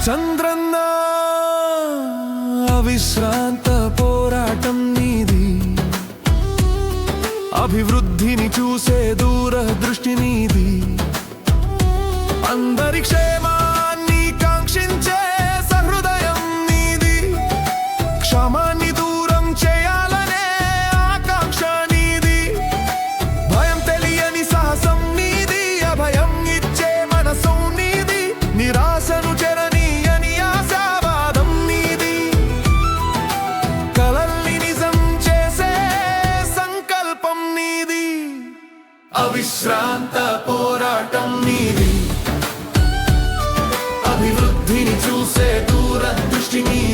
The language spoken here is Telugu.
చంద్రన్న అవిశ్రాంత పోరాటం నీది, అభివృద్ధిని చూసే దూరదృష్టి నీది, అందరి క్షేమాన్ని కాంక్షించే సహృదయం నీది, క్షమాన్ని దూరం చేయాలనే ఆకాంక్ష నీది, భయం తెలియని సాహసం నీది, అభయం ఇచ్చే మనసు నీది, నిరాశను చెరనీయని ఆశావాదం నీది, కలల్ని నిజం చేసే సంకల్పం నీది, అవిశ్రాంత పోరాటం నీది, అభివృద్ధిని చూసే దూరదృష్టి నీది.